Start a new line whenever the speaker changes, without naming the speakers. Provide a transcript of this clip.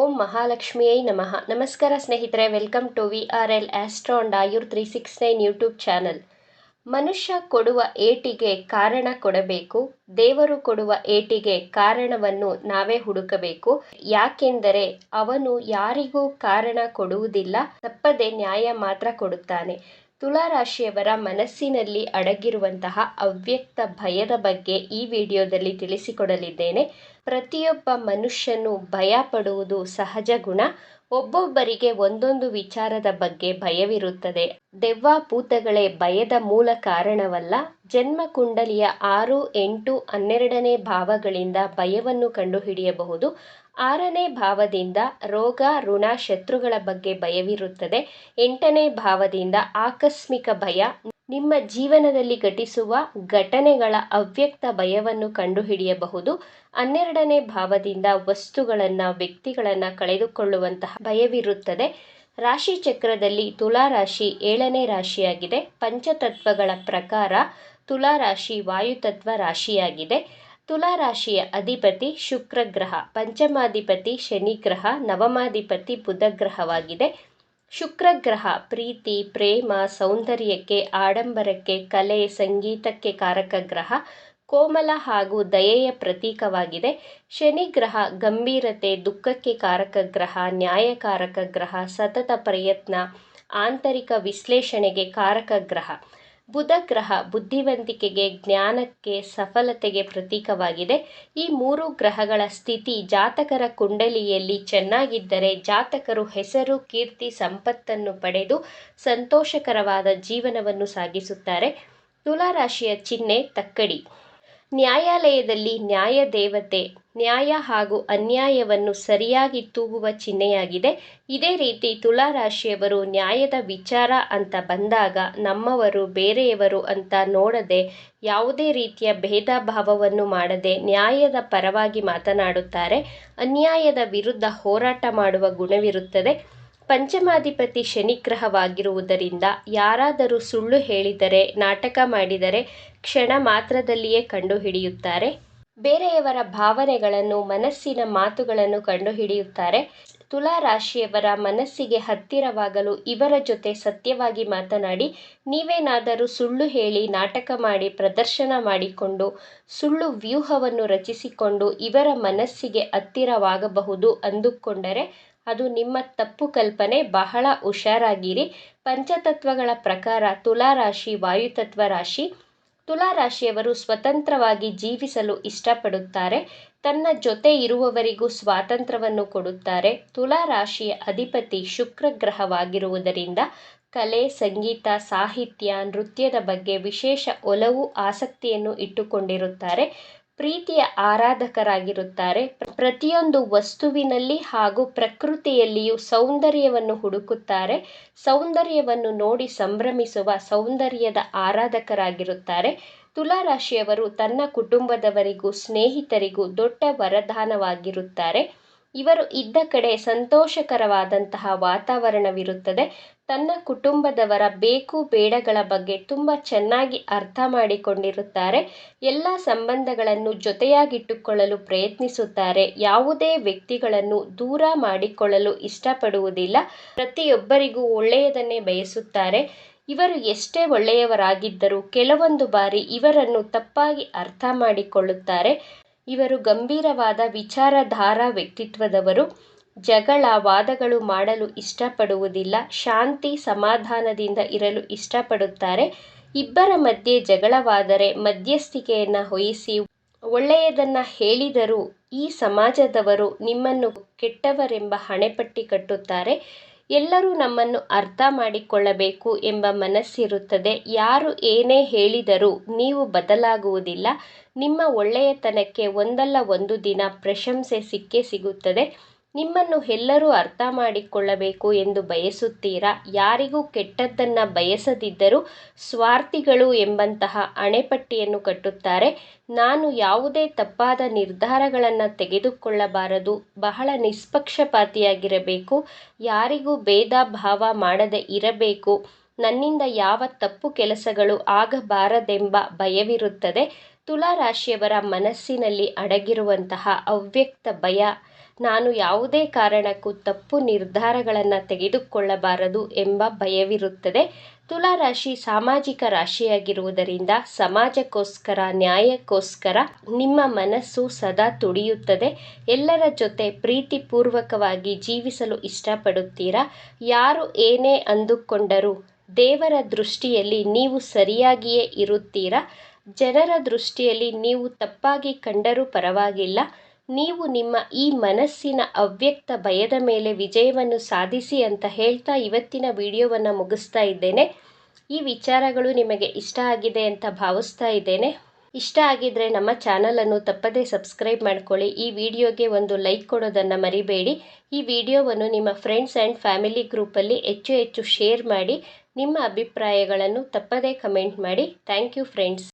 ಓಂ ಮಹಾಲಕ್ಷ್ಮಿಯೈ ನಮಃ. ನಮಸ್ಕಾರ ಸ್ನೇಹಿತರೆ, welcome to VRL astro and Ayur 369 YouTube channel. ಮನುಷ್ಯ ಕೊಡುವ ಏಟಿಗೆ ಕಾರಣ ಕೊಡಬೇಕು, ದೇವರು ಕೊಡುವ ಏಟಿಗೆ ಕಾರಣವನ್ನು ನಾವೇ ಹುಡುಕಬೇಕು. ಯಾಕೆಂದರೆ ಅವನು ಯಾರಿಗೂ ಕಾರಣ ಕೊಡುವುದಿಲ್ಲ, ತಪ್ಪದೆ ನ್ಯಾಯ ಮಾತ್ರ ಕೊಡುತ್ತಾನೆ. ತುಲಾರಾಶಿಯವರ ಮನಸ್ಸಿನಲ್ಲಿ ಅಡಗಿರುವಂತಹ ಅವ್ಯಕ್ತ ಭಯದ ಬಗ್ಗೆ ಈ ವಿಡಿಯೋದಲ್ಲಿ ತಿಳಿಸಿಕೊಡಲಿದ್ದೇನೆ. ಪ್ರತಿಯೊಬ್ಬ ಮನುಷ್ಯನು ಭಯ ಪಡುವುದು ಸಹಜ ಗುಣ. ಒಬ್ಬೊಬ್ಬರಿಗೆ ಒಂದೊಂದು ವಿಚಾರದ ಬಗ್ಗೆ ಭಯವಿರುತ್ತದೆ. ದೆವ್ವ ಭೂತಗಳೇ ಭಯದ ಮೂಲ ಕಾರಣವಲ್ಲ. ಜನ್ಮ ಕುಂಡಲಿಯ 6, 8, 12ನೇ ಭಾವಗಳಿಂದ ಭಯವನ್ನು ಕಂಡುಹಿಡಿಯಬಹುದು. 6ನೇ ಭಾವದಿಂದ ರೋಗ, ಋಣ, ಶತ್ರುಗಳ ಬಗ್ಗೆ ಭಯವಿರುತ್ತದೆ. 8ನೇ ಭಾವದಿಂದ ಆಕಸ್ಮಿಕ ಭಯ, ನಿಮ್ಮ ಜೀವನದಲ್ಲಿ ಘಟಿಸುವ ಘಟನೆಗಳ ಅವ್ಯಕ್ತ ಭಯವನ್ನು ಕಂಡುಹಿಡಿಯಬಹುದು. 12ನೇ ಭಾವದಿಂದ ವಸ್ತುಗಳನ್ನು, ವ್ಯಕ್ತಿಗಳನ್ನು ಕಳೆದುಕೊಳ್ಳುವಂತಹ ಭಯವಿರುತ್ತದೆ. ರಾಶಿ ಚಕ್ರದಲ್ಲಿ ತುಲಾರಾಶಿ 7ನೇ ರಾಶಿಯಾಗಿದೆ. ಪಂಚತತ್ವಗಳ ಪ್ರಕಾರ ತುಲಾರಾಶಿ ವಾಯುತತ್ವ ರಾಶಿಯಾಗಿದೆ. ತುಲಾರಾಶಿಯ ಅಧಿಪತಿ ಶುಕ್ರ ಗ್ರಹ, ಪಂಚಮಾಧಿಪತಿ ಶನಿ ಗ್ರಹ, ನವಮಾಧಿಪತಿ ಬುಧ ಗ್ರಹವಾಗಿದೆ. ಶುಕ್ರ ಗ್ರಹ ಪ್ರೀತಿ, ಪ್ರೇಮ, ಸೌಂದರ್ಯಕ್ಕೆ, ಆಡಂಬರಕ್ಕೆ, ಕಲೆ, ಸಂಗೀತಕ್ಕೆ ಕಾರಕ ಗ್ರಹ. ಕೋಮಲ ಹಾಗೂ ದಯೆಯ ಪ್ರತೀಕವಾಗಿದೆ. ಶನಿ ಗ್ರಹ ಗಂಭೀರತೆ, ದುಃಖಕ್ಕೆ ಕಾರಕ ಗ್ರಹ, ನ್ಯಾಯಕಾರಕ ಗ್ರಹ, ಸತತ ಪ್ರಯತ್ನ, ಆಂತರಿಕ ವಿಶ್ಲೇಷಣೆಗೆ ಕಾರಕ ಗ್ರಹ. ಬುಧ ಗ್ರಹ ಬುದ್ಧಿವಂತಿಕೆಗೆ, ಜ್ಞಾನಕ್ಕೆ, ಸಫಲತೆಗೆ ಪ್ರತೀಕವಾಗಿದೆ. ಈ 3 ಗ್ರಹಗಳ ಸ್ಥಿತಿ ಜಾತಕರ ಕುಂಡಲಿಯಲ್ಲಿ ಚೆನ್ನಾಗಿದ್ದರೆ ಜಾತಕರು ಹೆಸರು, ಕೀರ್ತಿ, ಸಂಪತ್ತನ್ನು ಪಡೆದು ಸಂತೋಷಕರವಾದ ಜೀವನವನ್ನು ಸಾಗಿಸುತ್ತಾರೆ. ತುಲಾರಾಶಿಯ ಚಿಹ್ನೆ ತಕ್ಕಡಿ. ನ್ಯಾಯಾಲಯದಲ್ಲಿ ನ್ಯಾಯದೇವತೆ ನ್ಯಾಯ ಹಾಗೂ ಅನ್ಯಾಯವನ್ನು ಸರಿಯಾಗಿ ತೂಗುವ ಚಿಹ್ನೆಯಾಗಿದೆ. ಇದೇ ರೀತಿ ತುಲಾರಾಶಿಯವರು ನ್ಯಾಯದ ವಿಚಾರ ಅಂತ ಬಂದಾಗ ನಮ್ಮವರು ಬೇರೆಯವರು ಅಂತ ನೋಡದೆ, ಯಾವುದೇ ರೀತಿಯ ಭೇದ ಭಾವವನ್ನು ಮಾಡದೆ ನ್ಯಾಯದ ಪರವಾಗಿ ಮಾತನಾಡುತ್ತಾರೆ. ಅನ್ಯಾಯದ ವಿರುದ್ಧ ಹೋರಾಟ ಮಾಡುವ ಗುಣವಿರುತ್ತದೆ. ಪಂಚಮಾಧಿಪತಿ ಶನಿಗ್ರಹವಾಗಿರುವುದರಿಂದ ಯಾರಾದರೂ ಸುಳ್ಳು ಹೇಳಿದರೆ, ನಾಟಕ ಮಾಡಿದರೆ ಕ್ಷಣ ಮಾತ್ರದಲ್ಲಿಯೇ ಕಂಡುಹಿಡಿಯುತ್ತಾರೆ. ಬೇರೆಯವರ ಭಾವನೆಗಳನ್ನು, ಮನಸ್ಸಿನ ಮಾತುಗಳನ್ನು ಕಂಡುಹಿಡಿಯುತ್ತಾರೆ. ತುಲಾರಾಶಿಯವರ ಮನಸ್ಸಿಗೆ ಹತ್ತಿರವಾಗಲು ಇವರ ಜೊತೆ ಸತ್ಯವಾಗಿ ಮಾತನಾಡಿ, ನೀವೇನಾದರೂ ಸುಳ್ಳು ಹೇಳಿ, ನಾಟಕ ಮಾಡಿ, ಪ್ರದರ್ಶನ ಮಾಡಿಕೊಂಡು, ಸುಳ್ಳು ವ್ಯೂಹವನ್ನು ರಚಿಸಿಕೊಂಡು ಇವರ ಮನಸ್ಸಿಗೆ ಹತ್ತಿರವಾಗಬಹುದು ಅಂದುಕೊಂಡರೆ ಅದು ನಿಮ್ಮ ತಪ್ಪು ಕಲ್ಪನೆ. ಬಹಳ ಹುಷಾರಾಗಿರಿ. ಪಂಚತತ್ವಗಳ ಪ್ರಕಾರ ತುಲಾರಾಶಿ ವಾಯುತತ್ವ ರಾಶಿ. ತುಲಾರಾಶಿಯವರು ಸ್ವತಂತ್ರವಾಗಿ ಜೀವಿಸಲು ಇಷ್ಟಪಡುತ್ತಾರೆ. ತನ್ನ ಜೊತೆ ಇರುವವರಿಗೂ ಸ್ವಾತಂತ್ರ್ಯವನ್ನು ಕೊಡುತ್ತಾರೆ. ತುಲಾರಾಶಿಯ ಅಧಿಪತಿ ಶುಕ್ರ ಗ್ರಹವಾಗಿರುವುದರಿಂದ ಕಲೆ, ಸಂಗೀತ, ಸಾಹಿತ್ಯ, ನೃತ್ಯದ ಬಗ್ಗೆ ವಿಶೇಷ ಒಲವು, ಆಸಕ್ತಿಯನ್ನು ಇಟ್ಟುಕೊಂಡಿರುತ್ತಾರೆ. ಪ್ರೀತಿಯ ಆರಾಧಕರಾಗಿರುತ್ತಾರೆ. ಪ್ರತಿಯೊಂದು ವಸ್ತುವಿನಲ್ಲಿ ಹಾಗೂ ಪ್ರಕೃತಿಯಲ್ಲಿಯೂ ಸೌಂದರ್ಯವನ್ನು ಹುಡುಕುತ್ತಾರೆ. ಸೌಂದರ್ಯವನ್ನು ನೋಡಿ ಸಂಭ್ರಮಿಸುವ ಸೌಂದರ್ಯದ ಆರಾಧಕರಾಗಿರುತ್ತಾರೆ. ತುಲಾರಾಶಿಯವರು ತನ್ನ ಕುಟುಂಬದವರಿಗೂ ಸ್ನೇಹಿತರಿಗೂ ದೊಡ್ಡ ವರದಾನವಾಗಿರುತ್ತಾರೆ. ಇವರು ಇದ್ದ ಕಡೆ ಸಂತೋಷಕರವಾದಂತಹ ವಾತಾವರಣವಿರುತ್ತದೆ. ತನ್ನ ಕುಟುಂಬದವರ ಬೇಕು ಬೇಡಗಳ ಬಗ್ಗೆ ತುಂಬ ಚೆನ್ನಾಗಿ ಅರ್ಥ ಮಾಡಿಕೊಂಡಿರುತ್ತಾರೆ. ಎಲ್ಲ ಸಂಬಂಧಗಳನ್ನು ಜೊತೆಯಾಗಿಟ್ಟುಕೊಳ್ಳಲು ಪ್ರಯತ್ನಿಸುತ್ತಾರೆ. ಯಾವುದೇ ವ್ಯಕ್ತಿಗಳನ್ನು ದೂರ ಮಾಡಿಕೊಳ್ಳಲು ಇಷ್ಟಪಡುವುದಿಲ್ಲ. ಪ್ರತಿಯೊಬ್ಬರಿಗೂ ಒಳ್ಳೆಯದನ್ನೇ ಬಯಸುತ್ತಾರೆ. ಇವರು ಎಷ್ಟೇ ಒಳ್ಳೆಯವರಾಗಿದ್ದರೂ ಕೆಲವೊಂದು ಬಾರಿ ಇವರನ್ನು ತಪ್ಪಾಗಿ ಅರ್ಥ ಮಾಡಿಕೊಳ್ಳುತ್ತಾರೆ. ಇವರು ಗಂಭೀರವಾದ ವಿಚಾರಧಾರಾ ವ್ಯಕ್ತಿತ್ವದವರು. ಜಗಳ, ವಾದಗಳು ಮಾಡಲು ಇಷ್ಟಪಡುವುದಿಲ್ಲ. ಶಾಂತಿ, ಸಮಾಧಾನದಿಂದ ಇರಲು ಇಷ್ಟಪಡುತ್ತಾರೆ. ಇಬ್ಬರ ಮಧ್ಯೆ ಜಗಳವಾದರೆ ಮಧ್ಯಸ್ಥಿಕೆಯನ್ನು ವಹಿಸಿ ಒಳ್ಳೆಯದನ್ನು ಹೇಳಿದರೂ ಈ ಸಮಾಜದವರು ನಿಮ್ಮನ್ನು ಕೆಟ್ಟವರೆಂಬ ಹಣೆಪಟ್ಟಿ ಕಟ್ಟುತ್ತಾರೆ. ಎಲ್ಲರೂ ನಮ್ಮನ್ನು ಅರ್ಥ ಮಾಡಿಕೊಳ್ಳಬೇಕು ಎಂಬ ಮನಸ್ಸಿರುತ್ತದೆ. ಯಾರು ಏನೇ ಹೇಳಿದರೂ ನೀವು ಬದಲಾಗುವುದಿಲ್ಲ. ನಿಮ್ಮ ಒಳ್ಳೆಯತನಕ್ಕೆ ಒಂದಲ್ಲ ಒಂದು ದಿನ ಪ್ರಶಂಸೆ ಸಿಕ್ಕೇ ಸಿಗುತ್ತದೆ. ನಿಮ್ಮನ್ನು ಎಲ್ಲರೂ ಅರ್ಥ ಮಾಡಿಕೊಳ್ಳಬೇಕು ಎಂದು ಬಯಸುತ್ತೀರಾ. ಯಾರಿಗೂ ಕೆಟ್ಟದ್ದನ್ನು ಬಯಸದಿದ್ದರೂ ಸ್ವಾರ್ಥಿಗಳು ಎಂಬಂತಹ ಹಣೆಪಟ್ಟಿಯನ್ನು ಕಟ್ಟುತ್ತಾರೆ. ನಾನು ಯಾವುದೇ ತಪ್ಪಾದ ನಿರ್ಧಾರಗಳನ್ನು ತೆಗೆದುಕೊಳ್ಳಬಾರದು. ಬಹಳ ನಿಷ್ಪಕ್ಷಪಾತಿಯಾಗಿರಬೇಕು. ಯಾರಿಗೂ ಭೇದ ಭಾವ ಮಾಡದೆ ಇರಬೇಕು. ನನ್ನಿಂದ ಯಾವ ತಪ್ಪು ಕೆಲಸಗಳು ಆಗಬಾರದೆಂಬ ಭಯವಿರುತ್ತದೆ. ತುಲಾರಾಶಿಯವರ ಮನಸ್ಸಿನಲ್ಲಿ ಅಡಗಿರುವಂತಹ ಅವ್ಯಕ್ತ ಭಯ ನಾನು ಯಾವುದೇ ಕಾರಣಕ್ಕೂ ತಪ್ಪು ನಿರ್ಧಾರಗಳನ್ನು ತೆಗೆದುಕೊಳ್ಳಬಾರದು ಎಂಬ ಭಯವಿರುತ್ತದೆ. ತುಲಾರಾಶಿ ಸಾಮಾಜಿಕ ರಾಶಿಯಾಗಿರುವುದರಿಂದ ಸಮಾಜಕ್ಕೋಸ್ಕರ, ನ್ಯಾಯಕ್ಕೋಸ್ಕರ ನಿಮ್ಮ ಮನಸ್ಸು ಸದಾ ತುಡಿಯುತ್ತದೆ. ಎಲ್ಲರ ಜೊತೆ ಪ್ರೀತಿಪೂರ್ವಕವಾಗಿ ಜೀವಿಸಲು ಇಷ್ಟಪಡುತ್ತೀರಾ. ಯಾರು ಏನೇ ಅಂದುಕೊಂಡರೂ ದೇವರ ದೃಷ್ಟಿಯಲ್ಲಿ ನೀವು ಸರಿಯಾಗಿಯೇ ಇರುತ್ತೀರಾ. ಜನರ ದೃಷ್ಟಿಯಲ್ಲಿ ನೀವು ತಪ್ಪಾಗಿ ಕಂಡರೂ ಪರವಾಗಿಲ್ಲ. ನೀವು ನಿಮ್ಮ ಈ ಮನಸ್ಸಿನ ಅವ್ಯಕ್ತ ಭಯದ ಮೇಲೆ ವಿಜಯವನ್ನು ಸಾಧಿಸಿ ಅಂತ ಹೇಳ್ತಾ ಇವತ್ತಿನ ವಿಡಿಯೋವನ್ನು ಮುಗಿಸ್ತಾ ಇದ್ದೇನೆ. ಈ ವಿಚಾರಗಳು ನಿಮಗೆ ಇಷ್ಟ ಆಗಿದೆ ಅಂತ ಭಾವಿಸ್ತಾ ಇದ್ದೇನೆ. ಇಷ್ಟ ಆಗಿದ್ರೆ ನಮ್ಮ ಚಾನಲನ್ನು ತಪ್ಪದೇ ಸಬ್ಸ್ಕ್ರೈಬ್ ಮಾಡ್ಕೊಳ್ಳಿ. ಈ ವಿಡಿಯೋಗೆ ಒಂದು ಲೈಕ್ ಕೊಡೋದನ್ನು ಮರಿಬೇಡಿ. ಈ ವಿಡಿಯೋವನ್ನು ನಿಮ್ಮ ಫ್ರೆಂಡ್ಸ್ ಆ್ಯಂಡ್ ಫ್ಯಾಮಿಲಿ ಗ್ರೂಪಲ್ಲಿ ಹೆಚ್ಚು ಶೇರ್ ಮಾಡಿ. ನಿಮ್ಮ ಅಭಿಪ್ರಾಯಗಳನ್ನು ತಪ್ಪದೇ ಕಮೆಂಟ್ ಮಾಡಿ. Thank you friends.